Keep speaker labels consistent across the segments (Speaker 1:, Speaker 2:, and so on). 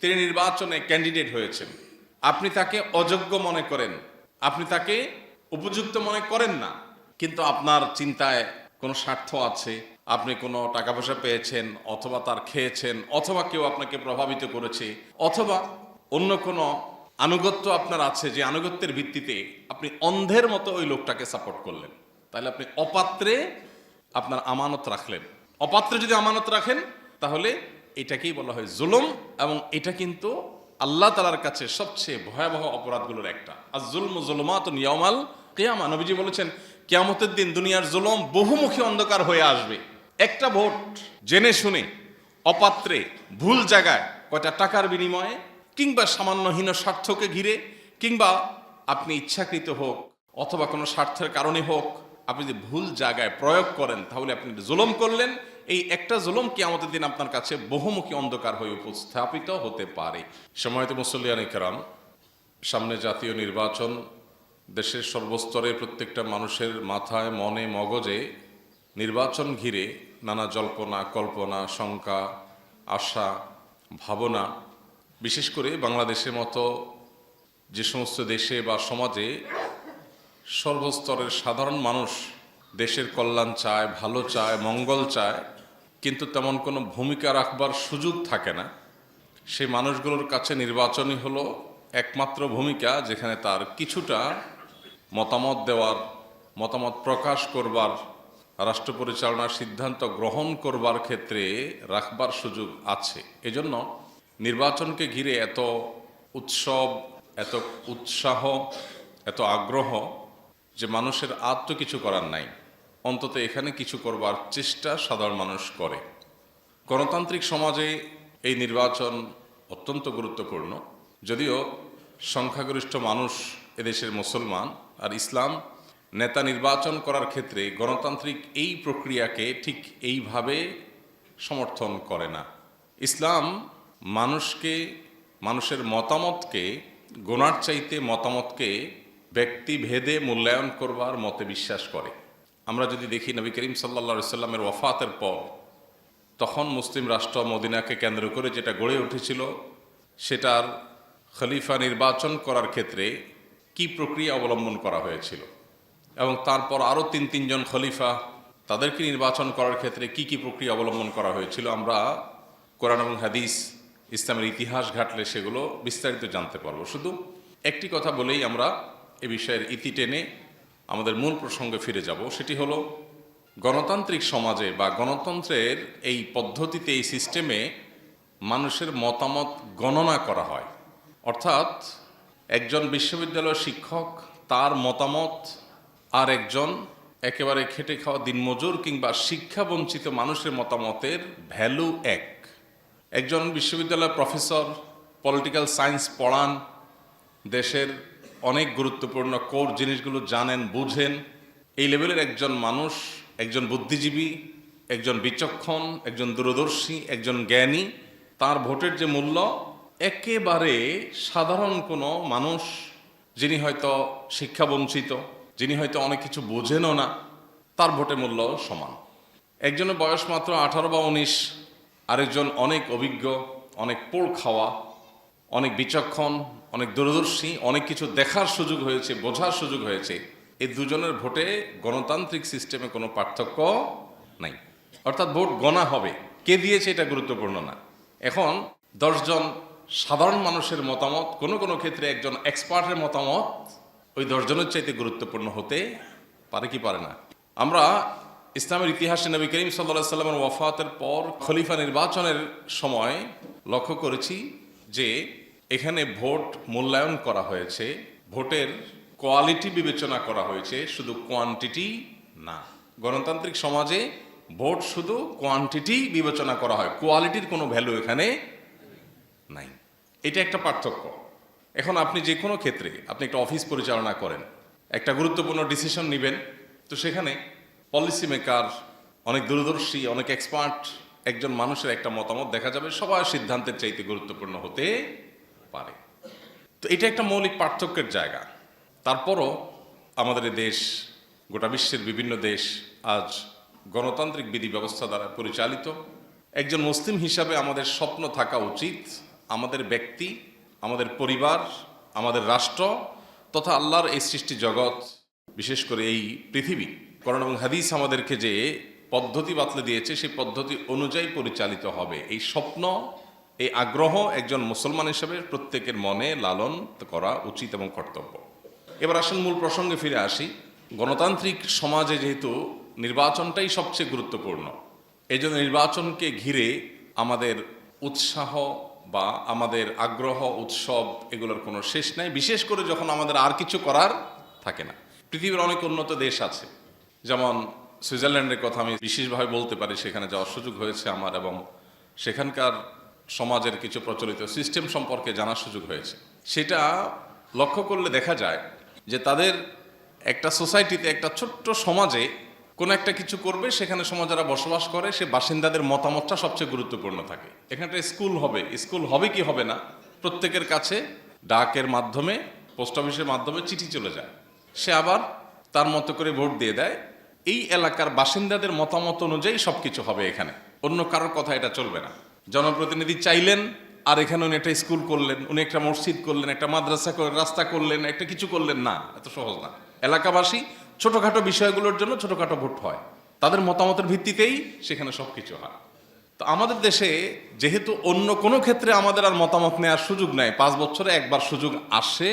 Speaker 1: তিনি নির্বাচনে ক্যান্ডিডেট হয়েছেন, আপনি তাকে অযোগ্য মনে করেন, আপনি তাকে উপযুক্ত মনে করেন না, কিন্তু আপনার চিন্তায় কোনো স্বার্থ আছে, আপনি কোনো টাকা পয়সা পেয়েছেন, অথবা তার খেয়েছেন, অথবা কেউ আপনাকে প্রভাবিত করেছে, অথবা অন্য কোনো আনুগত্য আপনার আছে, যে আনুগত্যের ভিত্তিতে আপনি অন্ধের মতো ওই লোকটাকে সাপোর্ট করলেন, তাহলে আপনি অপাত্রে আপনার আমানত রাখলেন। অপাত্রে যদি আমানত রাখেন তাহলে এটাকেই বলা হয় জুলুম, এবং এটা কিন্তু আল্লাহ তাআলার কাছে সবচেয়ে ভয়াবহ অপরাধগুলোর একটা। আর জুলমু যুলুমাতুন ইয়াউমাল কিয়ামা, নবীজি বলেছেন কিয়ামতের দিন দুনিয়ার জুলুম বহুমুখী অন্ধকার হয়ে আসবে। একটা ভোট জেনে শুনে অপাত্রে ভুল জায়গায়, কয়টা টাকার বিনিময়ে, কিংবা সামান্য হীন স্বার্থকে ঘিরে, কিংবা আপনি ইচ্ছাকৃত হোক অথবা কোনো স্বার্থের কারণে হোক, আপনি যদি ভুল জায়গায় প্রয়োগ করেন তাহলে আপনি জুলুম করলেন। এই একটা জুলুম কিয়ামতের দিন আপনার কাছে বহুমুখী অন্ধকার হয়ে উপস্থাপিত হতে পারে। সম্মানিত মুসল্লিয়ানে কেরাম, সামনে জাতীয় নির্বাচন, দেশের সর্বস্তরে প্রত্যেকটা মানুষের মাথায়, মনে, মগজে নির্বাচন ঘিরে নানা জল্পনা কল্পনা, শঙ্কা, আশা, ভাবনা। বিশেষ করে বাংলাদেশের মতো যে সমস্ত দেশে বা সমাজে সর্বস্তরের সাধারণ মানুষ দেশের কল্যাণ চায়, ভালো চায়, মঙ্গল চায়, কিন্তু তেমন কোনো ভূমিকা রাখবার সুযোগ থাকে না, সেই মানুষগুলোর কাছে নির্বাচনই হলো একমাত্র ভূমিকা, যেখানে তার কিছুটা মতামত দেওয়ার, মতামত প্রকাশ করবার, রাষ্ট্র পরিচালনার সিদ্ধান্ত গ্রহণ করবার ক্ষেত্রে রাখবার সুযোগ আছে। এজন্য নির্বাচনকে ঘিরে এত উৎসব, এত উৎসাহ, এত আগ্রহ, যে মানুষের আর তো কিছু করার নাই, অন্তত এখানে কিছু করবার চেষ্টা সাধারণ মানুষ করে। গণতান্ত্রিক সমাজে এই নির্বাচন অত্যন্ত গুরুত্বপূর্ণ। যদিও সংখ্যাগরিষ্ঠ মানুষ এদেশের মুসলমান, আর ইসলাম নেতা নির্বাচন করার ক্ষেত্রে গণতান্ত্রিক এই প্রক্রিয়াকে ঠিক এইভাবে সমর্থন করে না। ইসলাম মানুষকে, মানুষের মতামতকে, গোনার চাইতে মতামতকে ব্যক্তিভেদে মূল্যায়ন করবার মতে বিশ্বাস করে। আমরা যদি দেখি নবী করিম সাল্লাল্লাহু আলাইহি সাল্লামের ওয়াফাতের পর, তখন মুসলিম রাষ্ট্র মদিনাকে কেন্দ্র করে যেটা গড়ে উঠেছিল, সেটার খলিফা নির্বাচন করার ক্ষেত্রে কি প্রক্রিয়া অবলম্বন করা হয়েছিল, এবং তারপর আরও তিনজন খলিফা, তাদেরকে নির্বাচন করার ক্ষেত্রে কি কি প্রক্রিয়া অবলম্বন করা হয়েছিল, আমরা কোরআন এবং হাদিস, ইসলামের ইতিহাস ঘাটলে সেগুলো বিস্তারিত জানতে পারবো। শুধু একটি কথা বলেই আমরা এ বিষয়ের ইতি টেনে আমাদের মূল প্রসঙ্গে ফিরে যাব। সেটি হলো, গণতান্ত্রিক সমাজে বা গণতন্ত্রের এই পদ্ধতিতে, এই সিস্টেমে মানুষের মতামত গণনা করা হয়। অর্থাৎ একজন বিশ্ববিদ্যালয়ের শিক্ষক, তার মতামত আর একজন একেবারে খেটে খাওয়া দিনমজুর কিংবা শিক্ষাবঞ্চিত মানুষের মতামতের ভ্যালু এক। একজন বিশ্ববিদ্যালয়ের প্রফেসর পলিটিক্যাল সায়েন্স পড়ান, দেশের অনেক গুরুত্বপূর্ণ কোর জিনিসগুলো জানেন, বুঝেন, এই লেভেলের একজন মানুষ, একজন বুদ্ধিজীবী, একজন বিচক্ষণ, একজন দূরদর্শী, একজন জ্ঞানী, তার ভোটের যে মূল্য, একেবারে সাধারণ কোনো মানুষ, যিনি হয়তো শিক্ষাবঞ্চিত, যিনি হয়তো অনেক কিছু বোঝেনও না, তার ভোটের মূল্য সমান। একজনের বয়স মাত্র 18 বা 19, আরেকজন অনেক অভিজ্ঞ, অনেক পোড় খাওয়া, অনেক বিচক্ষণ, অনেক দূরদর্শী, অনেক কিছু দেখার সুযোগ হয়েছে, বোঝার সুযোগ হয়েছে। এই দুজনের ভোটে গণতান্ত্রিক সিস্টেমে কোনো পার্থক্য নাই। অর্থাৎ ভোট গণা হবে, কে দিয়েছে এটা গুরুত্বপূর্ণ না। এখন 10 জন সাধারণ মানুষের মতামত, কোনো কোনো ক্ষেত্রে একজন এক্সপার্টের মতামত ওই 10 জনের চাইতে গুরুত্বপূর্ণ হতে পারে কি পারে না। আমরা ইসলামের ইতিহাসে নবী করিম সাল্লাল্লাহু আলাইহি সাল্লামের ওয়াফাতের পর খলিফা নির্বাচনের সময় লক্ষ্য করেছি যে এখানে ভোট মূল্যায়ন করা হয়েছে, ভোটের কোয়ালিটি বিবেচনা করা হয়েছে, শুধু কোয়ান্টিটি না। গণতান্ত্রিক সমাজে ভোট শুধু কোয়ান্টিটি বিবেচনা করা হয়, কোয়ালিটির কোনো ভ্যালু এখানে নাই। এটা একটা পার্থক্য। এখন আপনি যে কোনো ক্ষেত্রে, আপনি একটা অফিস পরিচালনা করেন, একটা গুরুত্বপূর্ণ ডিসিশন নেবেন, তো সেখানে পলিসি মেকার, অনেক দূরদর্শী, অনেক এক্সপার্ট একজন মানুষের একটা মতামত দেখা যাবে সবার সিদ্ধান্তের চাইতে গুরুত্বপূর্ণ হতে পারে। তো এটা একটা মৌলিক পার্থক্যের জায়গা। তারপরও আমাদের এই দেশ, গোটা বিশ্বের বিভিন্ন দেশ আজ গণতান্ত্রিক বিধি ব্যবস্থা দ্বারা পরিচালিত। একজন মুসলিম হিসাবে আমাদের স্বপ্ন থাকা উচিত আমাদের ব্যক্তি, আমাদের পরিবার, আমাদের রাষ্ট্র তথা আল্লাহর এই সৃষ্টি জগৎ, বিশেষ করে এই পৃথিবী, কোরআন এবং হাদিস আমাদেরকে যে পদ্ধতি বাতলে দিয়েছে সেই পদ্ধতি অনুযায়ী পরিচালিত হবে, এই স্বপ্ন, এই আগ্রহ একজন মুসলমান হিসেবে প্রত্যেকের মনে লালন করা উচিত এবং কর্তব্য। এবার আসুন মূল প্রসঙ্গে ফিরে আসি। গণতান্ত্রিক সমাজে যেহেতু নির্বাচনটাই সবচেয়ে গুরুত্বপূর্ণ, এই জন্য নির্বাচনকে ঘিরে আমাদের উৎসাহ বা আমাদের আগ্রহ, উৎসব এগুলোর কোনো শেষ নাই, বিশেষ করে যখন আমাদের আর কিছু করার থাকে না। পৃথিবীর অনেক উন্নত দেশ আছে, যেমন সুইজারল্যান্ডের কথা আমি বিশেষভাবে বলতে পারি, সেখানে যাওয়ার সুযোগ হয়েছে আমার এবং সেখানকার সমাজের কিছু প্রচলিত সিস্টেম সম্পর্কে জানার সুযোগ হয়েছে। সেটা লক্ষ্য করলে দেখা যায় যে তাদের একটা সোসাইটিতে, একটা ছোট্ট সমাজে কোনো একটা কিছু করবে, সেখানে সমাজ যারা বসবাস করে সে বাসিন্দাদের মতামতটা সবচেয়ে গুরুত্বপূর্ণ থাকে। এখানে একটা স্কুল হবে কি হবে না, প্রত্যেকের কাছে ডাকের মাধ্যমে, পোস্ট অফিসের মাধ্যমে চিঠি চলে যায়, সে আবার তার মতো করে ভোট দিয়ে দেয়। এই এলাকার বাসিন্দাদের মতামত অনুযায়ী সব কিছু হবে, এখানে অন্য কারোর কথা এটা চলবে না। জনপ্রতিনিধি চাইলেন আর এখানে উনি একটা স্কুল করলেন, উনি একটা মসজিদ করলেন, একটা মাদ্রাসা করলেন, রাস্তা করলেন, একটা কিছু করলেন না, এত সহজ না। এলাকাবাসী ছোটখাটো বিষয়গুলোর জন্য ছোটখাটো ভোট হয়, তাদের মতামতের ভিত্তিতেই সেখানে সব কিছু হয়। তো আমাদের দেশে যেহেতু অন্য কোনো ক্ষেত্রে আমাদের আর মতামত নেওয়ার সুযোগ নেই, 5 বছরে একবার সুযোগ আসে,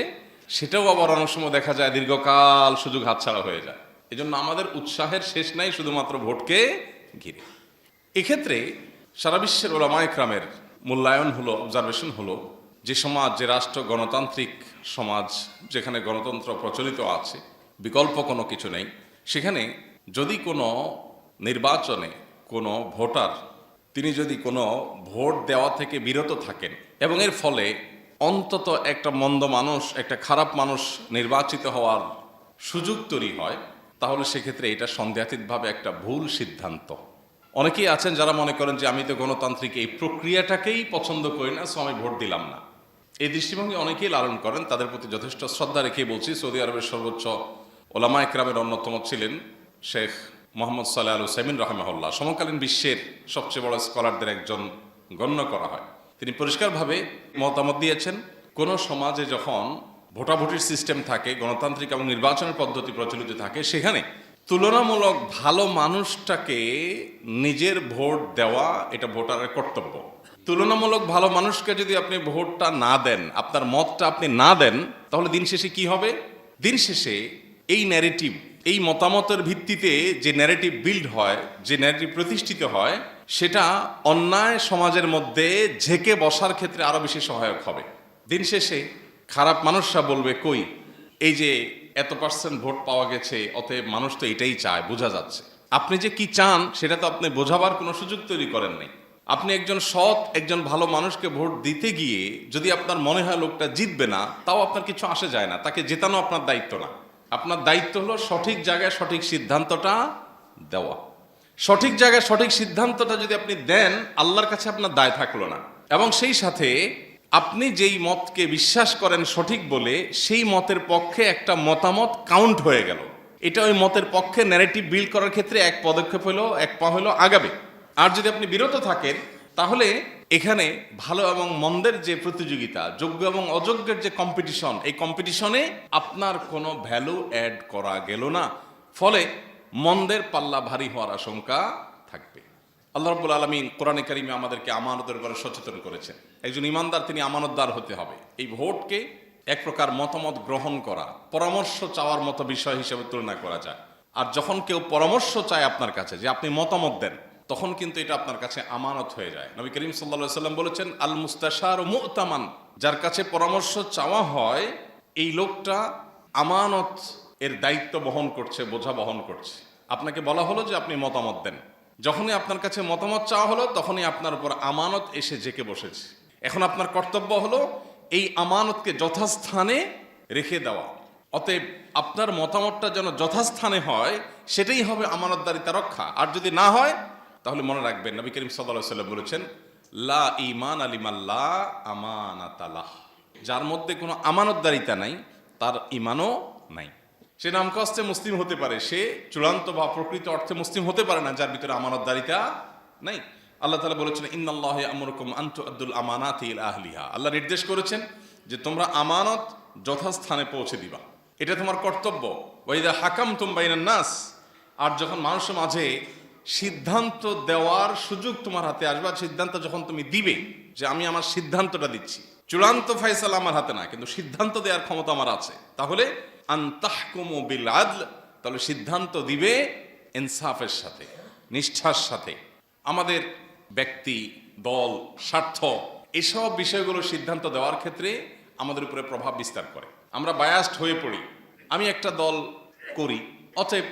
Speaker 1: সেটাও আবার অনেক সময় দেখা যায় দীর্ঘকাল সুযোগ হাতছাড়া হয়ে যায়। এজন্য আমাদের উৎসাহের শেষ নাই শুধুমাত্র ভোটকে ঘিরে। এক্ষেত্রে সারা বিশ্বের ওলামা ইকরামের মূল্যায়ন হলো, অবজারভেশন হলো, যে সমাজ, যে রাষ্ট্র গণতান্ত্রিক সমাজ, যেখানে গণতন্ত্র প্রচলিত আছে, বিকল্প কোনো কিছু নেই, সেখানে যদি কোনো নির্বাচনে কোনো ভোটার তিনি যদি কোনো ভোট দেওয়া থেকে বিরত থাকেন এবং এর ফলে অন্তত একটা মন্দ মানুষ, একটা খারাপ মানুষ নির্বাচিত হওয়ার সুযোগ তৈরি হয়, তাহলে সেক্ষেত্রে এটা সন্দেহাতীতভাবে একটা ভুল সিদ্ধান্ত। অনেকেই আছেন যারা মনে করেন যে আমি তো গণতান্ত্রিক এই প্রক্রিয়াটাকেই পছন্দ করি না, সো আমি ভোট দিলাম না। এই দৃষ্টিভঙ্গি অনেকেই লালন করেন, তাদের প্রতি যথেষ্ট শ্রদ্ধা রেখেই বলছি। সৌদি আরবের সর্বোচ্চ ওলামা ইকরামের অন্যতম ছিলেন শেখ মোহাম্মদ সালেহ আল উসাইমিন রাহিমাহুল্লাহ, সমকালীন বিশ্বের সবচেয়ে বড় স্কলারদের একজন গণ্য করা হয়। তিনি পরিষ্কারভাবে মতামত দিয়েছেন, কোনো সমাজে যখন ভোটাভুটির সিস্টেম থাকে, গণতান্ত্রিক এবং নির্বাচনের পদ্ধতি প্রচলিত থাকে, সেখানে তুলনামূলক ভালো মানুষটাকে নিজের ভোট দেওয়া এটা ভোটারের কর্তব্য। তুলনামূলক ভালো মানুষকে যদি আপনি ভোটটা না দেন, আপনার মতটা আপনি না দেন, তাহলে দিন শেষে কি হবে? দিন শেষে এই ন্যারেটিভ, এই মতামতের ভিত্তিতে যে ন্যারেটিভ বিল্ড হয়, যে ন্যারেটিভ প্রতিষ্ঠিত হয়, সেটা অন্যায় সমাজের মধ্যে ঝেঁকে বসার ক্ষেত্রে আরো বেশি সহায়ক হবে। দিন শেষে খারাপ মানুষরা বলবে, কই এই যে এত পার্সেন্ট ভোট পাওয়া গেছে, অতএব মানুষ তো এটাই চায়, বোঝা যাচ্ছে। আপনি যে কি চান সেটা তো আপনি বোঝাবার কোনো সুযোগ তৈরি করেন নাই। আপনি একজন সৎ, একজন ভালো মানুষকে ভোট দিতে গিয়ে যদি আপনার মনে হয় লোকটা জিতবে না, তাও আপনার কিছু আসে যায় না, তাকে জেতানো আপনার দায়িত্ব না। আপনার দায়িত্ব হলো সঠিক জায়গায় সঠিক সিদ্ধান্তটা দেওয়া। সঠিক জায়গায় সঠিক সিদ্ধান্তটা যদি আপনি দেন, আল্লাহর কাছে আপনার দায় থাকলো না, এবং সেই সাথে আপনি যেই মতকে বিশ্বাস করেন সঠিক বলে, সেই মতের পক্ষে একটা মতামত কাউন্ট হয়ে গেল। এটা ওই মতের পক্ষে ন্যারেটিভ বিল্ড করার ক্ষেত্রে এক পদক্ষেপ হলো, এক পা হলো আগাবে। আর যদি আপনি বিরত থাকেন, তাহলে এখানে ভালো এবং মন্দের যে প্রতিযোগিতা, যোগ্য এবং অযোগ্যের যে কম্পিটিশন, এই কম্পিটিশনে আপনার কোনো ভ্যালু অ্যাড করা গেল না, ফলে মন্দের পাল্লা ভারী হওয়ার আশঙ্কা থাকবে। আল্লাহ রাব্বুল আলামিন কোরআনে কারিমে আমাদেরকে আমানতের ব্যাপারে সচেতন করেছেন। একজন ইমানদার তিনি আমানতদার হতে হবে। এই ভোটকে এক প্রকার মতামত গ্রহণ করা, পরামর্শ চাওয়ার মতো বিষয় হিসেবে তুলনা করা যায়। আর যখন কেউ পরামর্শ চায় আপনার কাছে যে আপনি মতামত দেন, তখন কিন্তু এটা আপনার কাছে আমানত হয়ে যায়। নবী করিম সাল্লাল্লাহু আলাইহি সাল্লাম বলেছেন, আল মুস্তাশার মু'তামান, যার কাছে পরামর্শ চাওয়া হয় এই লোকটা আমানত এর দায়িত্ব বহন করছে, বোঝা বহন করছে। আপনাকে বলা হলো যে আপনি মতামত দেন, যখনই আপনার কাছে মতামত চাওয়া হলো, তখনই আপনার উপর আমানত এসে জেকে বসেছে। এখন আপনার কর্তব্য হলো এই আমানতকে যথাস্থানে রেখে দেওয়া। অতএব আপনার মতামতটা যেন যথাস্থানে হয়, সেটাই হবে আমানতদারিতা রক্ষা। আর যদি না হয়, তাহলে মনে রাখবেন নবী করিম সাল্লাল্লাহু আলাইহি ওয়াসাল্লাম বলেছেন, লা ঈমান লিমাল্লা আমানাতালাহ, যার মধ্যে কোনো আমানতদারিতা নাই, তার ঈমানও নাই। সে নাম কষ্টে মুসলিম হতে পারে, সে চূড়ান্ত বা প্রকৃত অর্থে মুসলিম হতে পারে না যার ভিতরে আমানতদারিতা নাই। আল্লাহ তাআলা বলেছেন ইন্নাল্লাহা ইয়া'মুরুকুম আন তু'আদ্দুল আমানাতি ইলা আহলিহা। আল্লাহ নির্দেশ করেছেন যে তোমরা আমানত যথাস্থানে পৌঁছে দিবা, এটা তোমার কর্তব্য। ওয়া ইযা হাকামতুম বাইনান নাস, আর যখন মানুষের মাঝে সিদ্ধান্ত দেওয়ার সুযোগ তোমার হাতে আসবে, সিদ্ধান্ত যখন তুমি দিবে যে আমি আমার সিদ্ধান্তটা দিচ্ছি, চূড়ান্ত ফয়সালা আমার হাতে না, কিন্তু সিদ্ধান্ত দেওয়ার ক্ষমতা আমার আছে, তাহলে আন তাহকুমু বিল আদল, তাহলে সিদ্ধান্ত দিবে ইনসাফের সাথে, নিষ্ঠার সাথে। আমাদের ব্যক্তি, দল, স্বার্থ এসব বিষয়গুলো সিদ্ধান্ত দেওয়ার ক্ষেত্রে আমাদের উপরে প্রভাব বিস্তার করে। আমরা বায়াসড হয়ে পড়ি, আমি একটা দল করি, অতএব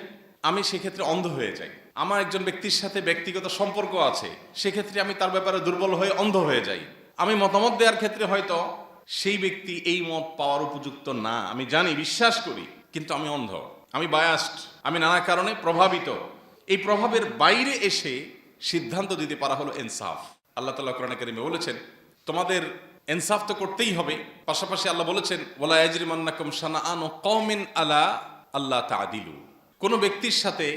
Speaker 1: আমি সেক্ষেত্রে অন্ধ হয়ে যাই। আমার একজন ব্যক্তির সাথে ব্যক্তিগত সম্পর্ক আছে, সেক্ষেত্রে আমি তার ব্যাপারে দুর্বল হয়ে অন্ধ হয়ে যাই। আমি মতামত দেওয়ার ক্ষেত্রে হয়তো সেই ব্যক্তি এই মত পাওয়ার উপযুক্ত না, আমি জানি, বিশ্বাস করি, কিন্তু আমি অন্ধ, আমি বায়াসড, আমি নানা কারণে প্রভাবিত। এই প্রভাবের বাইরে এসে সিদ্ধান্ত দিতে পারা হলো ইনসাফ। আল্লাহ তাআলা কোরআনে কারীমে বলেছেন তোমাদের ইনসাফ তো করতেই হবে, পাশাপাশি আল্লাহ বলেছেন ওয়ালা ইয়াজরিমান্নাকুম শানাআনু কওমিন আলা আল্লা তা'দিলু, কোন ব্যক্তির সাথে,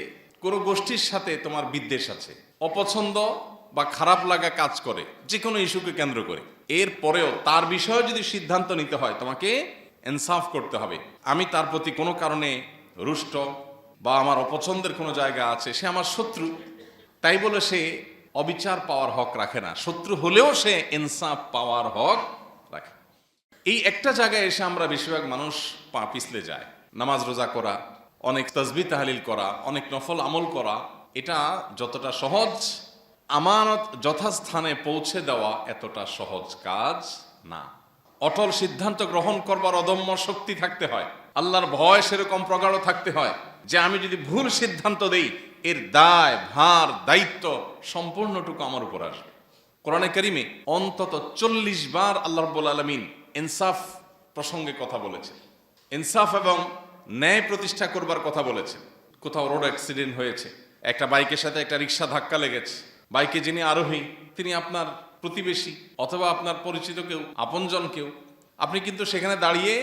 Speaker 1: কোন গোষ্ঠীর সাথে তোমার বিদ্বেষ আছে, অপছন্দ বা খারাপ লাগা কাজ করে যে কোনো ইস্যুকে কেন্দ্র করে, এর পরেও তার বিষয়ে যদি সিদ্ধান্ত নিতে হয় তোমাকে ইনসাফ করতে হবে। আমি তার প্রতি কোনো কারণে রুষ্ট বা আমার অপছন্দের কোনো জায়গা আছে, সে আমার শত্রু, তাই বলে সে অবিচার পাওয়ার হক রাখে না, শত্রু হলেও সে ইনসাফ পাওয়ার হক রাখে। এই একটা জায়গায় এসে আমরা বেশিরভাগ মানুষ পা পিছলে যায়। নামাজ রোজা করা, অনেক তাসবিহ তাহলিল করা, অনেক নফল আমল করা, এটা যতটা সহজ, আমানত যথাস্থানে পৌঁছে দেওয়া এতটা সহজ কাজ না। অটল সিদ্ধান্ত গ্রহণ করবার অদম্য শক্তি থাকতে হয়, আল্লাহর ভয় সেরকম প্রগাঢ় থাকতে হয় যে আমি যদি ভুল সিদ্ধান্ত দেই এর দায় ভার দায়িত্ব সম্পূর্ণটুকু আমার উপর আসবে। কোরআনে কারীমে অন্তত 40 বার আল্লাহ রাব্বুল আলামিন ইনসাফ প্রসঙ্গে কথা বলেছেন, ইনসাফ এবং ন্যায় প্রতিষ্ঠা করবার কথা বলেছেন। কোথাও রোড অ্যাক্সিডেন্ট হয়েছে, একটা বাইকের সাথে একটা রিক্সা ধাক্কা লেগেছে, বাইকে যিনি আরোহী তিনি আপনার প্রতিবেশী অথবা আপনার পরিচিত কেউ, আপনজন কেউ, আপনি কিন্তু সেখানে দাঁড়িয়ে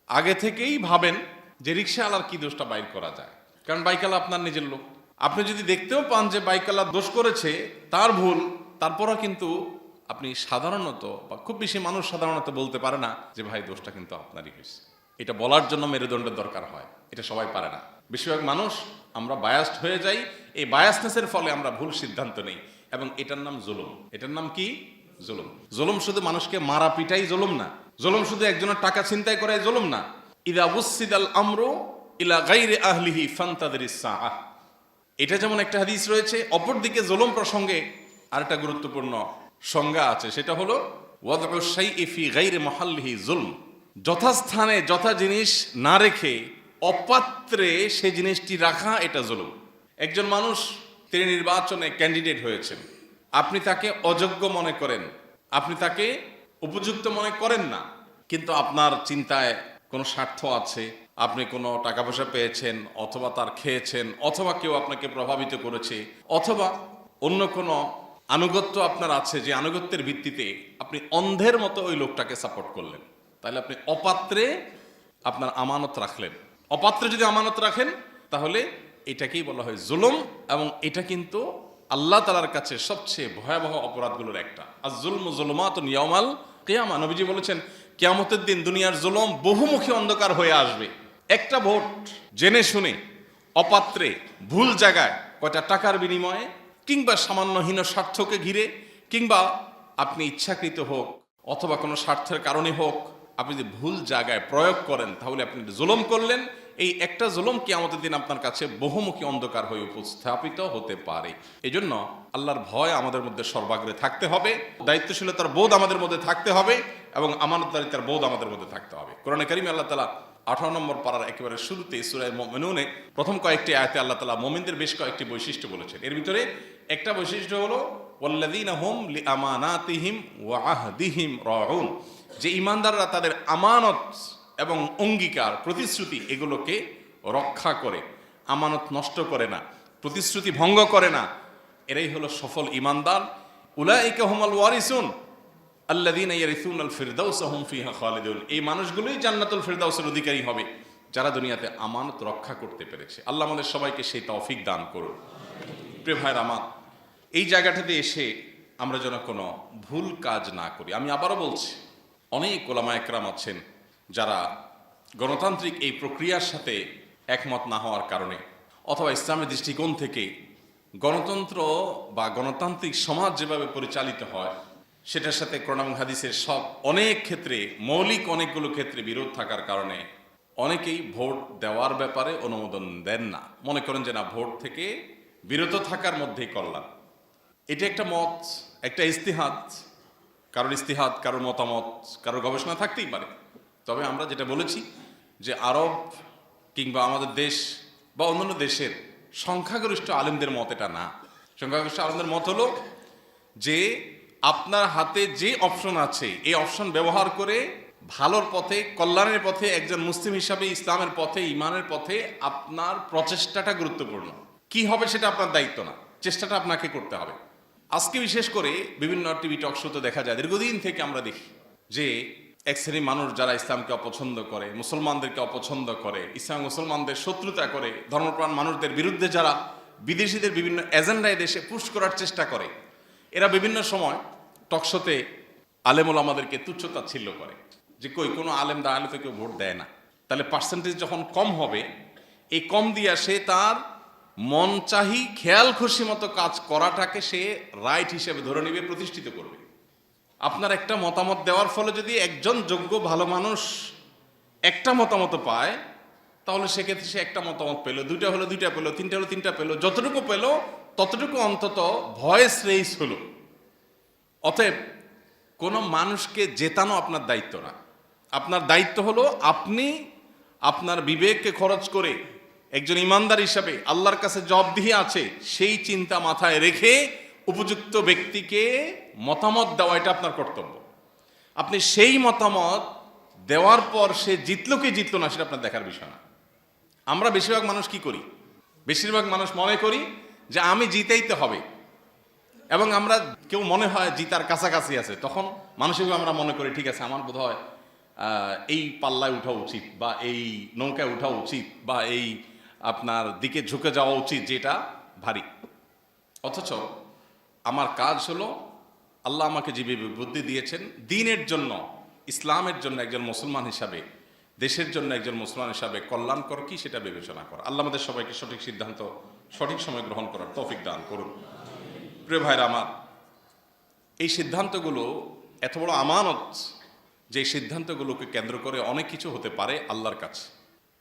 Speaker 1: আগে থেকেই ভাবেন যে রিক্সাওয়ালার কি দোষটা বাইর করা যায়, কারণ বাইকওয়ালা আপনার নিজের লোক। আপনি যদি দেখতেও পান যে বাইকওয়ালা দোষ করেছে, তার ভুল, তারপরও কিন্তু আপনি সাধারণত বা খুব বেশি মানুষ সাধারণত বলতে পারে না যে ভাই দোষটা কিন্তু আপনারই হয়েছে। এটা বলার জন্য মেরুদণ্ডের দরকার হয়, এটা সবাই পারে না। বেশিরভাগ মানুষ আমরা বায়াসড হয়ে যাই, এই বায়াসনেসের ফলে আমরা ভুল সিদ্ধান্ত নেই, এবং এটার নাম জুলুম। এটার নাম কি? জুলুম। জুলুম শুধু মানুষকে মারা পিটাই জুলুম না, জুলুম শুধু একজনের টাকা ছিনতাই করাই জুলুম না। ইদা উসসিদাল আমরু ইলা গায়রি আহলিহি ফান্তাদিরিস সাআহ, এটা যেমন একটা হাদিস রয়েছে, অপরদিকে জুলুম প্রসঙ্গে আরেকটা গুরুত্বপূর্ণ সংজ্ঞা আছে, সেটা হলো ওয়াদউ শাইই ফি গায়রি মাহাল্লিহি জুলম, যথাস্থানে যথা জিনিস না রেখে অপাত্রে সে জিনিসটি রাখা, এটা জুলুম। একজন মানুষ তিনি নির্বাচনে ক্যান্ডিডেট হয়েছেন, আপনি তাকে অযোগ্য মনে করেন, আপনি তাকে উপযুক্ত মনে করেন না, কিন্তু আপনার চিন্তায় কোনো স্বার্থ আছে, আপনি কোনো টাকা পয়সা পেয়েছেন, অথবা তার খেয়েছেন, অথবা কেউ আপনাকে প্রভাবিত করেছে, অথবা অন্য কোনো আনুগত্য আপনার আছে, যে আনুগত্যের ভিত্তিতে আপনি অন্ধের মতো ওই লোকটাকে সাপোর্ট করলেন, তাহলে আপনি অপাত্রে আপনার আমানত রাখলেন। অপাত্রে যদি আমানত রাখেন তাহলে এটাকেই বলা হয় জুলুম, এবং এটা কিন্তু আল্লাহ তাআলার কাছে সবচেয়ে ভয়াবহ অপরাধগুলোর একটা। আর জুলমু যুলুমাতুন ইয়াউমাল কিয়ামা, নবীজি বলেছেন কিয়ামতের দিন দুনিয়ার জুলুম বহুমুখী অন্ধকার হয়ে আসবে। একটা ভোট জেনে শুনে অপাত্রে ভুল জায়গায়, কয়টা টাকার বিনিময়ে, কিংবা সামান্য হীন স্বার্থকে ঘিরে, কিংবা আপনি ইচ্ছাকৃত হোক অথবা কোনো স্বার্থের কারণে হোক, আপনি যদি ভুল জায়গায় প্রয়োগ করেন তাহলে আপনি জুলুম করলেন। এই একটা জুলুম কিয়ামতের দিন আপনার কাছে বহুমুখী অন্ধকার হয়ে উপস্থাপিত হতে পারে। এজন্য আল্লাহর ভয় আমাদের মধ্যে সর্বাগ্রে থাকতে হবে, দায়িত্বশীলতার বোধ আমাদের মধ্যে থাকতে হবে, এবং আমানতদারিতার বোধ আমাদের মধ্যে থাকতে হবে। কোরআনে কারীমে আল্লাহ তাআলা 18 নম্বর পারার একেবারে শুরুতে সূরা মুমিনুনে প্রথম কয়েকটি আয়াতে আল্লাহ তাআলা মুমিনদের বেশ কয়েকটি বৈশিষ্ট্য বলেছেন। এর ভিতরে একটা বৈশিষ্ট্য হলো ওয়াল্লাযীনা হুম লিআমানাতিহিম ওয়া আহদিহিম রাউন, যে ঈমানদাররা তাদের আমানত এবং অঙ্গীকার, প্রতিশ্রুতি এগুলোকে রক্ষা করে, আমানত নষ্ট করে না, প্রতিশ্রুতি ভঙ্গ করে না, এরাই হলো সফল ঈমানদার। উলাইকা হুমুল ওয়ারিসুন আল্লাযীনা ইয়ারিসুনাল ফিরদাউস হুম ফিহা খালিদুন, এই মানুষগুলোই জান্নাতুল ফিরদাউসের অধিকারী হবে যারা দুনিয়াতে আমানত রক্ষা করতে পেরেছে। আল্লাহ আমাদের সবাইকে সেই তৌফিক দান করুন। প্রিয় ভাইরা আমার, এই জায়গাটাতে এসে আমরা যেন কোনো ভুল কাজ না করি। আমি আবারও বলছি, অনেক ওলামা একরাম আছেন যারা গণতান্ত্রিক এই প্রক্রিয়ার সাথে একমত না হওয়ার কারণে অথবা ইসলামের দৃষ্টিকোণ থেকে গণতন্ত্র বা গণতান্ত্রিক সমাজ যেভাবে পরিচালিত হয় সেটার সাথে কোরআন এবং হাদিসের সব অনেক ক্ষেত্রে মৌলিক অনেকগুলো ক্ষেত্রে বিরোধ থাকার কারণে অনেকেই ভোট দেওয়ার ব্যাপারে অনুমোদন দেন না, মনে করেন যে না, ভোট থেকে বিরত থাকার মধ্যেই কল্যাণ। এটা একটা মত, একটা ইস্তিহাদ, কারোর ইস্তিহাদ, কারোর মতামত, কারোর গবেষণা থাকতেই পারে। তবে আমরা যেটা বলেছি যে আরব কিংবা আমাদের দেশ বা অন্যান্য দেশের সংখ্যাগরিষ্ঠ আলেমদের মত এটা না। সংখ্যাগরিষ্ঠ আলেমদের মত হলো যে আপনার হাতে যে অপশন আছে এই অপশন ব্যবহার করে ভালোর পথে, কল্যাণের পথে, একজন মুসলিম হিসাবে ইসলামের পথে, ইমানের পথে আপনার প্রচেষ্টাটা গুরুত্বপূর্ণ। কি হবে সেটা আপনার দায়িত্ব না, চেষ্টাটা আপনাকে করতে হবে। আজকে বিশেষ করে বিভিন্ন টিভি টক শোতে দেখা যায়, দীর্ঘদিন থেকে আমরা দেখি যে এক শ্রেণীর মানুষ যারা ইসলামকে অপছন্দ করে, মুসলমানদেরকে অপছন্দ করে, ইসলাম মুসলমানদের শত্রুতা করে, ধর্মপ্রাণ মানুষদের বিরুদ্ধে যারা বিদেশিদের বিভিন্ন এজেন্ডায় দেশে পুশ করার চেষ্টা করে, এরা বিভিন্ন সময় টকশোতে আলেমুল আমাদেরকে তুচ্ছতাচ্ছিল্য করে যে কই কোনো আলেম দাঁড়ালে তো কেউ ভোট দেয় না। তাহলে পার্সেন্টেজ যখন কম হবে, এই কম দিয়া সে তার মন চাহি খেয়াল খুশি মতো কাজ করাটাকে সে রাইট হিসেবে ধরে নেবে, প্রতিষ্ঠিত করবে। আপনার একটা মতামত দেওয়ার ফলে যদি একজন যোগ্য ভালো মানুষ একটা মতামত পায়, তাহলে সেক্ষেত্রে সে একটা মতামত পেল, দুইটা হলো দুইটা পেলো, তিনটা হলো তিনটা পেলো, যতটুকু পেলো ততটুকু অন্তত ভয়েস রেইজ হলো। অতএব কোনো মানুষকে জেতানো আপনার দায়িত্ব না। আপনার দায়িত্ব হলো আপনি আপনার বিবেককে খরচ করে একজন ইমানদার হিসাবে আল্লাহর কাছে জবাবদিহি আছে সেই চিন্তা মাথায় রেখে উপযুক্ত ব্যক্তিকে মতামত দেওয়া, এটা আপনার কর্তব্য। আপনি সেই মতামত দেওয়ার পর সে জিতলো কি জিতলো না সেটা আপনার দেখার বিষয় না। আমরা বেশিরভাগ মানুষ কি করি? বেশিরভাগ মানুষ মনে করি যে আমি জিতেইতে হবে, এবং আমরা কেউ মনে হয় জিতার কাছাকাছি আছে, তখন মানসিকভাবে আমরা মনে করি ঠিক আছে, আমার বোধ হয় এই পাল্লায় উঠা উচিত, বা এই নৌকায় উঠা উচিত, বা এই আপনার দিকে ঝুঁকে যাওয়া উচিত যেটা ভারী। অথচ আমার কাজ হলো, আল্লাহ আমাকে যে বুদ্ধি দিয়েছেন দ্বীনের জন্য, ইসলামের জন্য একজন মুসলমান হিসাবে, দেশের জন্য একজন মুসলমান হিসাবে কল্যাণকর কি সেটা বিবেচনা করা। আল্লাহ আমাদের সবাইকে সঠিক সিদ্ধান্ত সঠিক সময় গ্রহণ করার তৌফিক দান করুন। প্রিয় ভাইরা আমার, এই সিদ্ধান্তগুলো এত বড় আমানত যে সিদ্ধান্তগুলোকে কেন্দ্র করে অনেক কিছু হতে পারে আল্লাহর কাছে।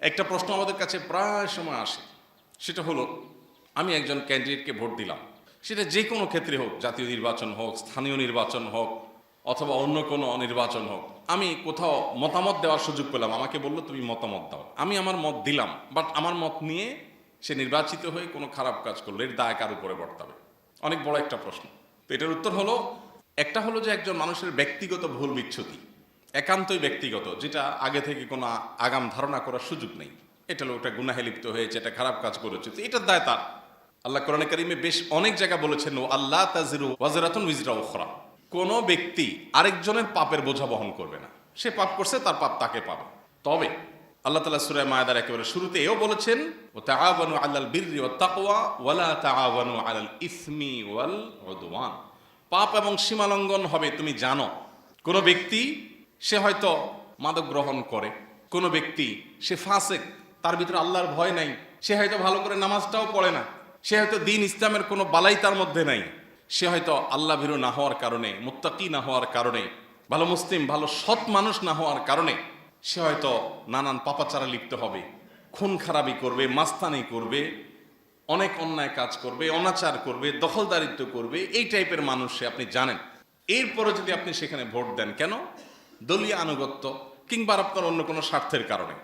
Speaker 1: একটা প্রশ্ন আমাদের কাছে প্রায় সময় আসে, সেটা হলো আমি একজন ক্যান্ডিডেটকে ভোট দিলাম, সেটা যে কোনো ক্ষেত্রে হোক, জাতীয় নির্বাচন হোক, স্থানীয় নির্বাচন হোক, অথবা অন্য কোনো নির্বাচন হোক, আমি কোথাও মতামত দেওয়ার সুযোগ পেলাম, আমাকে বললো তুমি মতামত দাও, আমি আমার মত দিলাম, বাট আমার মত নিয়ে সে নির্বাচিত হয়ে কোনো খারাপ কাজ করলো, এর দায় কার উপরে বর্তাবে? অনেক বড় একটা প্রশ্ন। তো এটার উত্তর হলো, একটা হলো যে একজন মানুষের ব্যক্তিগত ভুল বিচ্ছুতি, একান্তই ব্যক্তিগত, যেটা আগে থেকে কোনো আগাম ধারণা করার সুযোগ নেই। এটা লোকটা গুনাহে লিপ্ত হয়েছে, এটা খারাপ কাজ করেছে, তো এটার দায় তার। আল্লাহ কোরআনে কারিমে বেশ অনেক জায়গা বলেছেন, ও আল্লাহ তাজিরু ওয়াজরাতুন উইজরা উখরা, কোনো ব্যক্তি আরেকজনের পাপের বোঝা বহন করবে না। সে পাপ করছে, তার পাপ তাকে পাবে। তবে আল্লাহ তাআলা সূরা মায়েদার একেবারে শুরুতে এও বলেছেন, ও তাআওয়ানু আলাল বিররি ওয়াত তাকওয়া ওয়ালা তাআওয়ানু আলাল ইসমি ওয়াল উদওয়ান। পাপ এবং সীমালঙ্ঘন হবে তুমি জানো। কোনো ব্যক্তি সে হয়তো মাদক গ্রহণ করে, কোনো ব্যক্তি সে ফাসেক, তার ভিতরে আল্লাহর ভয় নাই, সে হয়তো ভালো করে নামাজটাও পড়ে না, সে হয়তো দ্বীন ইসলামের কোনো বালাই তার মধ্যে নাই, সে হয়তো আল্লাহ ভীরু না হওয়ার কারণে, মুত্তাকি না হওয়ার কারণে, ভালো মুসলিম, ভালো সৎ মানুষ না হওয়ার কারণে সে হয়তো নানান পাপাচারে লিপ্ত হবে, খুন খারাপি করবে, মাস্তানি করবে, অনেক অন্যায় কাজ করবে, অনাচার করবে, দখলদারিত্ব করবে, এই টাইপের মানুষ সে, আপনি জানেন। এরপরে যদি আপনি সেখানে ভোট দেন, কেন? দলীয় আনুগত্য কিংবা আপনার অন্য কোনো স্বার্থের কারণে,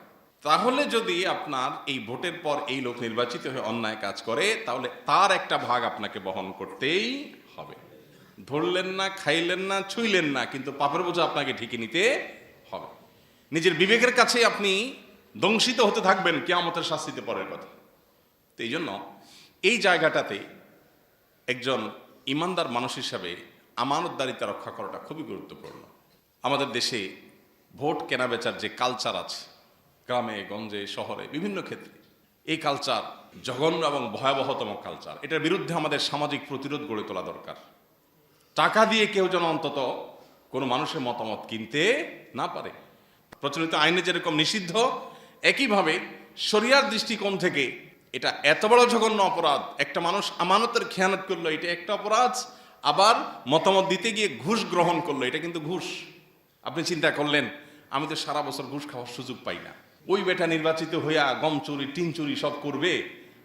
Speaker 1: তাহলে যদি আপনার এই ভোটের পর এই লোক নির্বাচিত হয়ে অন্যায় কাজ করে, তাহলে তার একটা ভাগ আপনাকে বহন করতেই হবে। ধরলেন না, খাইলেন না, ছুঁইলেন না, কিন্তু পাপের বোঝা আপনাকে ঠিকই নিতে হবে। নিজের বিবেকের কাছে আপনি দংশিত হতে থাকবেন কিয়ামতের শাস্তিতে পরের কথা। তো এই জন্য এই জায়গাটাতে একজন ইমানদার মানুষ হিসাবে আমানতদারিতা রক্ষা করাটা খুবই গুরুত্বপূর্ণ। আমাদের দেশে ভোট কেনাবেচার যে কালচার আছে, গ্রামে গঞ্জে শহরে বিভিন্ন ক্ষেত্রে, এই কালচার জঘন্য এবং ভয়াবহতম কালচার। এটার বিরুদ্ধে আমাদের সামাজিক প্রতিরোধ গড়ে তোলা দরকার। টাকা দিয়ে কেউ যেন অন্তত কোনো মানুষের মতামত কিনতে না পারে। প্রচলিত আইনে যেরকম নিষিদ্ধ, একইভাবে শরিয়ার দৃষ্টিকোণ থেকে এটা এত বড় জঘন্য অপরাধ। একটা মানুষ আমানতের খেয়ানত করলো, এটা একটা অপরাধ। আবার মতামত দিতে গিয়ে ঘুষ গ্রহণ করলো, এটা কিন্তু ঘুষ। আপনি চিন্তা করলেন, আমি তো সারা বছর ঘুষ খাওয়ার সুযোগ পাই না, ওই বেটা নির্বাচিত হইয়া গম চুরি টিন চুরি সব করবে,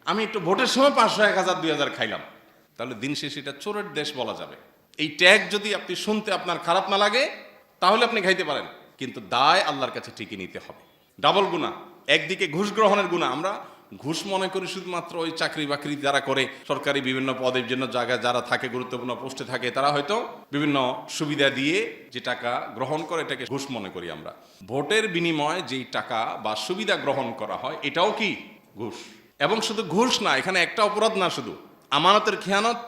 Speaker 1: আমি একটু ভোটের সময় 500, 1000, 2000 খাইলাম, তাহলে দিন শেষে এটা চোরের দেশ বলা যাবে। এই ট্যাগ যদি আপনি শুনতে আপনার খারাপ না লাগে তাহলে আপনি খাইতে পারেন, কিন্তু দায় আল্লাহর কাছে ঠিকই নিতে হবে। ডাবল গুনাহ, একদিকে ঘুষ গ্রহণের গুনাহ। আমরা ঘুষ মনে করি শুধুমাত্র ওই চাকরি বাকরি যারা করে, সরকারি বিভিন্ন পদের জন্য জায়গায় যারা থাকে, গুরুত্বপূর্ণ পোস্টে থাকে, তারা হয়তো বিভিন্ন সুবিধা দিয়ে যে টাকা গ্রহণ করে এটাকে ঘুষ মনে করি আমরা। ভোটের বিনিময়ে যেই টাকা বা সুবিধা গ্রহণ করা হয় এটাও কি ঘুষ। এবং শুধু ঘুষ না, এখানে একটা অপরাধ না, শুধু আমানতের খেয়ানত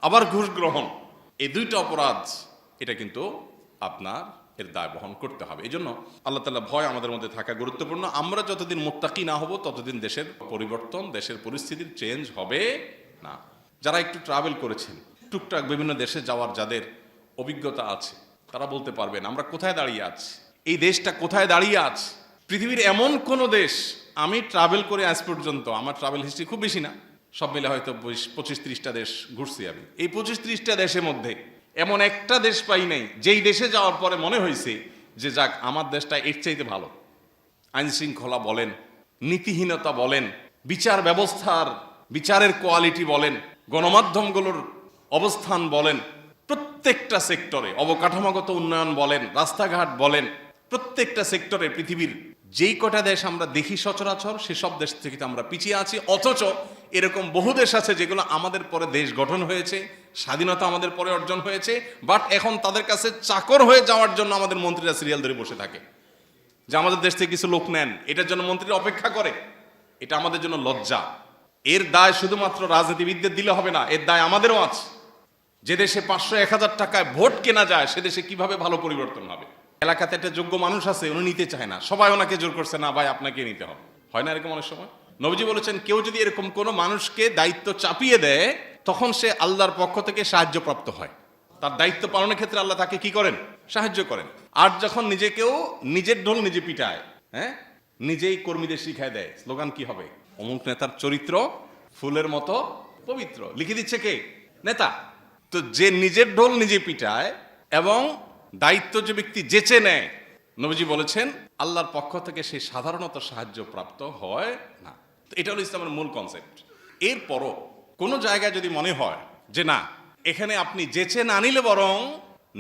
Speaker 1: আবার ঘুষ গ্রহণ, এই দুইটা অপরাধ, এটা কিন্তু আপনার এর দায় বহন করতে হবে। এই জন্য আল্লাহ তাআলা ভয় আমাদের মধ্যে থাকা গুরুত্বপূর্ণ। আমরা যতদিন মুত্তাকি না হব ততদিন দেশের পরিবর্তন, দেশের পরিস্থিতির চেঞ্জ হবে না। যারা একটু ট্রাভেল করেছেন, টুকটাক বিভিন্ন দেশে যাওয়ার যাদের অভিজ্ঞতা আছে, তারা বলতে পারবেন আমরা কোথায় দাঁড়িয়ে আছি, এই দেশটা কোথায় দাঁড়িয়ে আছে। পৃথিবীর এমন কোনো দেশ, আমি ট্রাভেল করে আজ পর্যন্ত, আমার ট্রাভেল হিস্ট্রি খুব বেশি না, সব মিলে হয়তো 25-30টা দেশ ঘুরছি আমি। এই 25-30টা দেশের মধ্যে এমন একটা দেশ পাই নাই যেই দেশে যাওয়ার পরে মনে হয়েছে যে যাক আমার দেশটা এর চাইতে ভালো। আইন শৃঙ্খলা বলেন, নীতিহীনতা বলেন, বিচার ব্যবস্থার বিচারের কোয়ালিটি বলেন, গণমাধ্যমগুলোর অবস্থান বলেন, প্রত্যেকটা সেক্টরে, অবকাঠামোগত উন্নয়ন বলেন, রাস্তাঘাট বলেন, প্রত্যেকটা সেক্টরে পৃথিবীর যেই কটা দেশ আমরা দেখি সচরাচর, সেসব দেশ থেকে আমরা পিছিয়ে আছি। অথচ এরকম বহু দেশ আছে যেগুলো আমাদের পরে দেশ গঠন হয়েছে, স্বাধীনতা আমাদের পরে অর্জন হয়েছে, বাট এখন তাদের কাছে চাকর হয়ে যাওয়ার জন্য আমাদের মন্ত্রীরা সিরিয়াল ধরে বসে থাকে যে আমাদের দেশ থেকে কিছু লোক নেন, এটার জন্য মন্ত্রীরা অপেক্ষা করে। এটা আমাদের জন্য লজ্জা। এর দায় শুধুমাত্র রাজনীতিবিদদের দিলে হবে না, এর দায় আমাদেরও আছে। যে দেশে 500-1000 টাকায় ভোট কেনা যায়, সে দেশে কিভাবে ভালো পরিবর্তন হবে। এলাকাতে একটা যোগ্য মানুষ আছে, উনি নিতে চায় না, সবাই ওনাকে জোর করছে, না ভাই আপনাকে নিতে হবে। হয় না এরকম অনেক সময়? নবীজি বলেছেন, কেউ যদি এরকম কোনো মানুষকে দায়িত্ব চাপিয়ে দেয়, তখন সে আল্লাহর পক্ষ থেকে সাহায্যপ্রাপ্ত হয়। তার দায়িত্ব পালনের ক্ষেত্রে আল্লাহ তাকে কি করেন? সাহায্য করেন। আর যখন নিজেকেও নিজের ঢোল নিজে পিটায়, হ্যাঁ, নিজেই কর্মীদের শিখায় দেয়, স্লোগান কি হবে? অমুক নেতার চরিত্র ফুলের মতো পবিত্র, লিখে দিচ্ছে কে? নেতা। তো যে নিজের ঢোল নিজে পিটায় এবং দায়িত্ব যে ব্যক্তি যেচে নেয়, নবীজি বলেছেন আল্লাহর পক্ষ থেকে সে সাধারণত সাহায্য প্রাপ্ত হয় না। তো এটা হলো ইসলামের মূল কনসেপ্ট। এরপরও কোনো জায়গায় যদি মনে হয় যে না, এখানে আপনি যেচে না নিলে বরং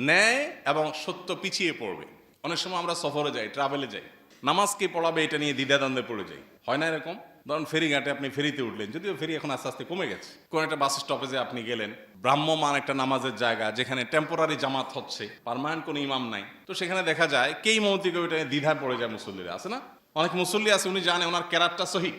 Speaker 1: ন্যায় এবং সত্য পিছিয়ে পড়বে। অনেক সময় আমরা সফরে যাই, ট্রাভেলে যাই, নামাজ কে পড়াবে এটা নিয়ে দ্বিধাদ্বন্দ্বে পড়ে যাই, হয় না এরকম? ধরুন ফেরিঘাটে আপনি ফেরিতে উঠলেন, যদিও ফেরি এখন আস্তে আস্তে কমে গেছে। কোন একটা বাস স্টপেজে আপনি গেলেন, ব্রাহ্মমান একটা নামাজের জায়গা, যেখানে টেম্পোরারি জামাত হচ্ছে, পার্মানেন্ট কোনো ইমাম নাই, তো সেখানে দেখা যায় কেই মৌতিকে ওইটা দ্বিধায় পড়ে যায়। মুসল্লিরা আছে না, অনেক মুসল্লি আছে, উনি জানে ওনার ক্যারারটা সহি,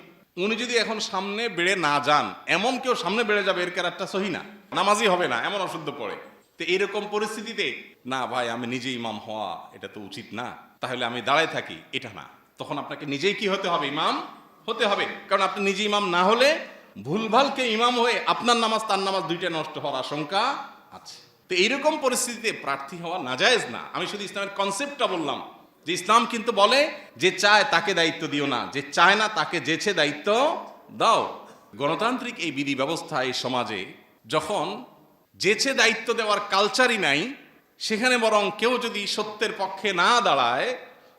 Speaker 1: উনি যদি এখন সামনে বেড়ে না যান, এমন কেউ সামনে বেড়ে যাবে এর ক্যারারটা সহি না, নামাজই হবে না, এমন অশুদ্ধ পড়ে। তো এইরকম পরিস্থিতিতে না ভাই আমি নিজে ইমাম হওয়া এটা তো উচিত না, তাহলে আমি দাঁড়ায় থাকি, এটা না। তখন আপনাকে নিজেই কি হতে হবে? ইমাম হতে হবে। কারণ আপনি নিজে ইমাম না হলে ভুলভালকে ইমাম হয়ে আপনার নামাজ তার নামাজ দুইটা নষ্ট হওয়ার আশঙ্কা আছে। তো এইরকম পরিস্থিতিতে প্রার্থী হওয়া নাজায়েজ না। আমি শুধু ইসলামের কনসেপ্টটা বললাম যে ইসলাম কিন্তু বলে যে চায় তাকে দায়িত্ব দিও না, যে চায় না তাকে যেছে দায়িত্ব দাও। গণতান্ত্রিক এই বিধি ব্যবস্থা এই সমাজে যখন যেছে দায়িত্ব দেওয়ার কালচারই নাই, সেখানে বরং কেউ যদি সত্যের পক্ষে না দাঁড়ায়,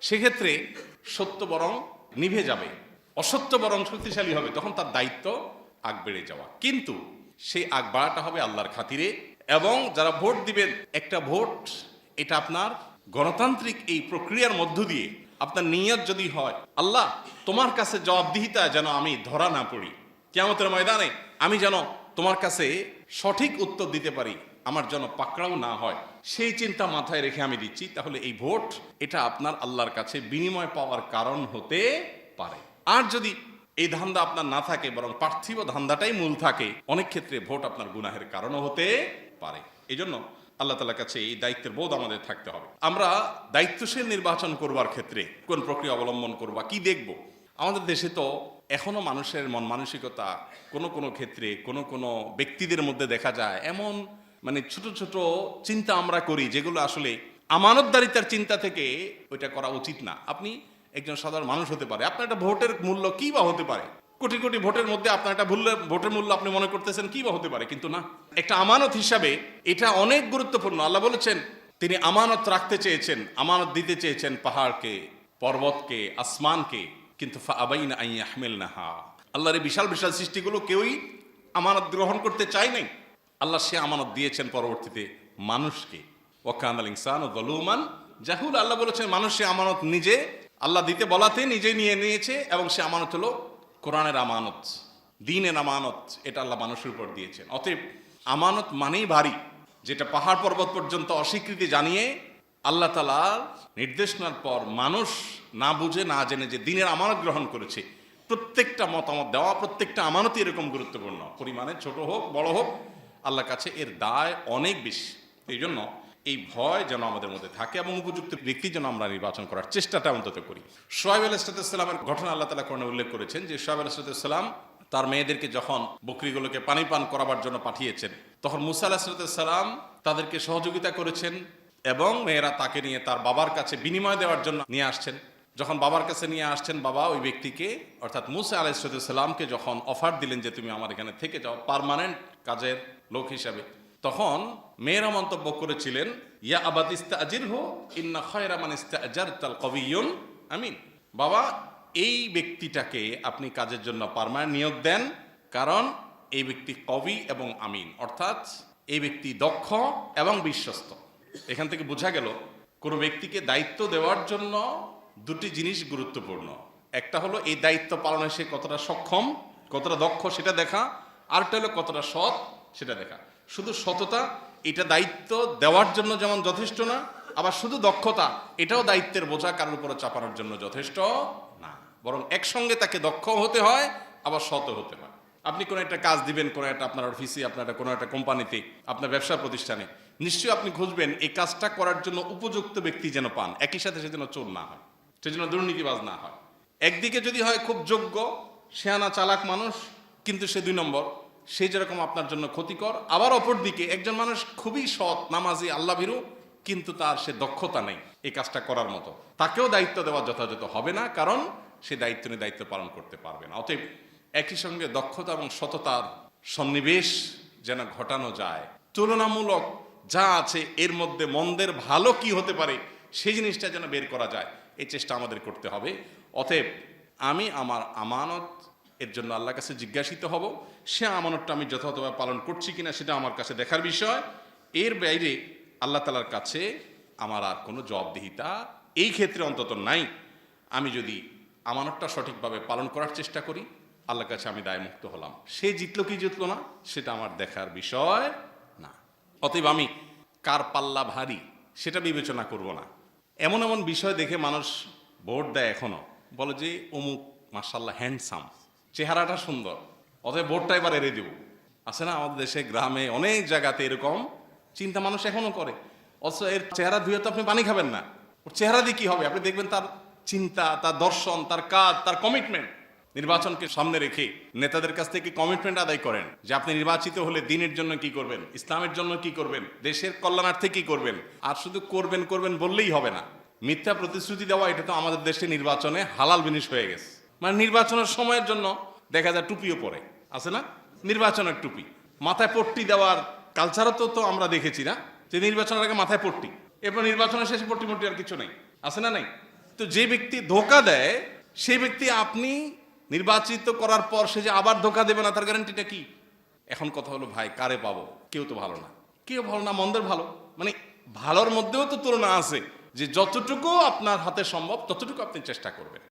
Speaker 1: সেক্ষেত্রে সত্য বরং নিভে যাবে, অসত্য বরং শক্তিশালী হবে, তখন তার দায়িত্ব আগ বেড়ে যাওয়া। কিন্তু সেই আগ বাড়াটা হবে আল্লাহর খাতিরে। এবং যারা ভোট দিবেন, একটা ভোট এটা আপনার গণতান্ত্রিক এই প্রক্রিয়ার মধ্য দিয়ে আপনার নিয়ত যদি হয় আল্লাহ তোমার কাছে জবাবদিহিতা যেন আমি ধরা না পড়ি, কিয়ামতের ময়দানে আমি যেন তোমার কাছে সঠিক উত্তর দিতে পারি, আমার যেন পাকড়াও না হয়, সেই চিন্তা মাথায় রেখে আমি দিচ্ছি, তাহলে এই ভোট এটা আপনার আল্লাহর কাছে বিনিময় পাওয়ার কারণ হতে পারে। আর যদি এই ধান্দা আপনার না থাকে, বরং পার্থিব ধান্দাটাই মূল থাকে, অনেক ক্ষেত্রে ভোট আপনার গুনাহের কারণও হতে পারে। এই জন্য আল্লাহ তাআলার কাছে এই দায়িত্বের বোধ আমাদের থাকতে হবে। আমরা দায়িত্বশীল নির্বাচন করবার ক্ষেত্রে কোন প্রক্রিয়া অবলম্বন করবা, কি দেখব? আমাদের দেশে তো এখনো মানুষের মন মানসিকতা কোনো কোনো ক্ষেত্রে কোনো কোনো ব্যক্তিদের মধ্যে দেখা যায় এমন মানে ছোট ছোট চিন্তা আমরা করি যেগুলো আসলে আমানতদারিতার চিন্তা থেকে ওইটা করা উচিত না। আপনি একজন সাধারণ মানুষ হতে পারে, আপনার একটা ভোটের মূল্য কি বা হতে পারে, কোটি কোটি ভোটের মধ্যে আপনার একটা ভোটের মূল্য আপনি মনে করতেছেন কি বা হতে পারে, কিন্তু না, একটা আমানত হিসাবে এটা অনেক গুরুত্বপূর্ণ। আল্লাহ বলেছেন তিনি আমানত রাখতে চেয়েছেন, আমানত দিতে চেয়েছেন পাহাড়কে, পর্বতকে, আসমানকে, কিন্তু ফাআবাইনা আন ইয়াহমিলনাহা, আল্লাহর এই বিশাল বিশাল সৃষ্টিগুলো কেউই আমানত গ্রহণ করতে চায় নাই। আল্লাহ সে আমানত দিয়েছেন পরবর্তীতে মানুষকে। ওয়া কানাল ইনসানু যালুমান জাহুল, আল্লাহ বলেছেন মানুষ সে আমানত নিজে আল্লাহ দিতে বলাতে নিজে নিয়ে নিয়েছে, এবং সে আমানত হলো কোরআনের আমানত, দ্বীনের আমানত, এটা আল্লাহ মানুষের উপর দিয়েছেন। অতএব আমানত মানেই ভারী, যেটা পাহাড় পর্বত পর্যন্ত অস্বীকৃতি জানিয়ে আল্লাহ তাআলার নির্দেশনার পর মানুষ না বুঝে না জেনে যে দ্বীনের আমানত গ্রহণ করেছে। প্রত্যেকটা মতামত দেওয়া, প্রত্যেকটা আমানতই এরকম গুরুত্বপূর্ণ, পরিমাণে ছোট হোক বড় হোক, আল্লাহর কাছে এর দায় অনেক বেশি। এই জন্য এই ভয় যেন আমাদের মধ্যে থাকে এবং উপযুক্ত ব্যক্তি যেন আমরা নির্বাচন করার চেষ্টাটা অন্তত করি। শুআয়ব আলাইহিসসালামের ঘটনা আল্লাহ তাআলা কোরআনে উল্লেখ করেছেন যে শুআয়ব আলাইহিসসালাম তার মেয়েদেরকে যখন বকরিগুলোকে পানি পান করাবার জন্য পাঠিয়েছেন, তখন মুসা আলাইহিসসালাম তাদেরকে সহযোগিতা করেছেন এবং মেয়েরা তাকে নিয়ে তার বাবার কাছে বিনিময় দেওয়ার জন্য নিয়ে আসছেন। যখন বাবার কাছে নিয়ে আসছেন, বাবা ওই ব্যক্তিকে অর্থাৎ মুসা আলাইহিসসালামকে যখন অফার দিলেন যে তুমি আমার এখানে থেকে যাও পার্মানেন্ট কাজের লোক হিসাবে, তখন মেয়েরা মন্তব্য করেছিলেন ইয়া আবাত ইস্তাজিরহু ইন্না খায়রা মান ইস্তাজারতাল কবিয়্যুন আমিন, বাবা এই ব্যক্তিটাকে আপনি কাজের জন্য পার্মানেন্ট নিয়োগ দেন, কারণ এই ব্যক্তি কবি এবং আমিন, অর্থাৎ এই ব্যক্তি দক্ষ এবং বিশ্বস্ত। এখান থেকে বোঝা গেল কোনো ব্যক্তিকে দায়িত্ব দেওয়ার জন্য দুটি জিনিস গুরুত্বপূর্ণ। একটা হলো এই দায়িত্ব পালনে সে কতটা সক্ষম, কতটা দক্ষ সেটা দেখা, আরেকটা হলো কতটা সৎ সেটা দেখা। শুধু সততা এটা দায়িত্ব দেওয়ার জন্য যেমন যথেষ্ট না, আবার শুধু দক্ষতা এটাও দায়িত্বের বোঝা কারোর উপরে চাপানোর জন্য যথেষ্ট না, বরং একসঙ্গে তাকে দক্ষ হতে হয় আবার সৎ হতে হয়। আপনি কোনো একটা কাজ দিবেন কোনো একটা আপনার অফিসে, আপনার কোনো একটা কোম্পানিতে, আপনার ব্যবসা প্রতিষ্ঠানে, নিশ্চয়ই আপনি খুঁজবেন এই কাজটা করার জন্য উপযুক্ত ব্যক্তি যেন পান, একই সাথে সে যেন চোর না হয়, সে যেন দুর্নীতিবাজ না হয়। একদিকে যদি হয় খুব যোগ্য শেয়ানা চালাক মানুষ, কিন্তু সে 2 নম্বর, সে যেরকম আপনার জন্য ক্ষতিকর, আবার অপর দিকে একজন মানুষ খুবই সৎ নামাজি আল্লাহ ভীরু, কিন্তু তার সে দক্ষতা নেই এই কাজটা করার মতো, তাকেও দায়িত্ব দেওয়া যথাযথ হবে না, কারণ সে দায়িত্ব নিয়ে দায়িত্ব পালন করতে পারবে না। অতএব একই সঙ্গে দক্ষতা এবং সততার সন্নিবেশ যেন ঘটানো যায়, তুলনামূলক যা আছে এর মধ্যে মন্দের ভালো কি হতে পারে সেই জিনিসটা যেন বের করা যায়, এই চেষ্টা আমাদের করতে হবে। অতএব আমি আমার আমানত এর জন্য আল্লাহর কাছে জিজ্ঞাসিত হব, সে আমানতটা আমি যথাযথভাবে পালন করছি কিনা সেটা আমার কাছে দেখার বিষয়। এর বাইরে আল্লাহ তাআলার কাছে আমার আর কোনো জবাবদিহিতা এই ক্ষেত্রে অন্তত নাই। আমি যদি আমানতটা সঠিকভাবে পালন করার চেষ্টা করি, আল্লাহর কাছে আমি দায়মুক্ত হলাম। সে জিতলো কি জিতলো না সেটা আমার দেখার বিষয় না। অতএব আমি কার পাল্লা ভারী সেটা বিবেচনা করব না। এমন এমন বিষয় দেখে মানুষ ভোট দেয়, এখনো বলে যে অমুক মাশাআল্লাহ হ্যান্ডসাম, চেহারাটা সুন্দর, অতএব ভোটটা এবার এড়িয়ে দেব। আছে না আমাদের দেশে গ্রামে অনেক জায়গাতে এরকম চিন্তা মানুষ এখনো করে, অথচ এর চেহারা ধুয়ে তো আপনি পানি খাবেন না, ওর চেহারা দিয়ে কি হবে? আপনি দেখবেন তার চিন্তা, তার দর্শন, তার কাজ, তার কমিটমেন্ট। নির্বাচনকে সামনে রেখে নেতাদের কাছ থেকে কমিটমেন্ট আদায় করেন যে আপনি নির্বাচিত হলে দ্বীনের জন্য কি করবেন, ইসলামের জন্য কি করবেন, দেশের কল্যাণার্থে কি করবেন। আর শুধু করবেন করবেন বললেই হবে না, মিথ্যা প্রতিশ্রুতি দেওয়া এটা তো আমাদের দেশে নির্বাচনে হালাল জিনিস হয়ে গেছে। মানে নির্বাচনের সময়ের জন্য দেখা যায় টুপিও পরে, আছে না নির্বাচনের টুপি, মাথায় পট্টি দেওয়ার কালচারও তো আমরা দেখেছি না, যে নির্বাচনের আগে মাথায় পট্টি, এরপর নির্বাচনের শেষে পট্টি মট্টি আর কিছু নেই, আছে না নাই? তো যে ব্যক্তি ধোঁকা দেয় সেই ব্যক্তি আপনি নির্বাচিত করার পর সে যে আবার ধোঁকা দেবে না তার গ্যারান্টিটা কি? এখন কথা হলো ভাই কারে পাবো? কেউ তো ভালো না, কেউ ভালো না, মন্দের ভালো, মানে ভালোর মধ্যেও তো তুলনা আছে, যে যতটুকু আপনার হাতে সম্ভব ততটুকু আপনি চেষ্টা করবেন।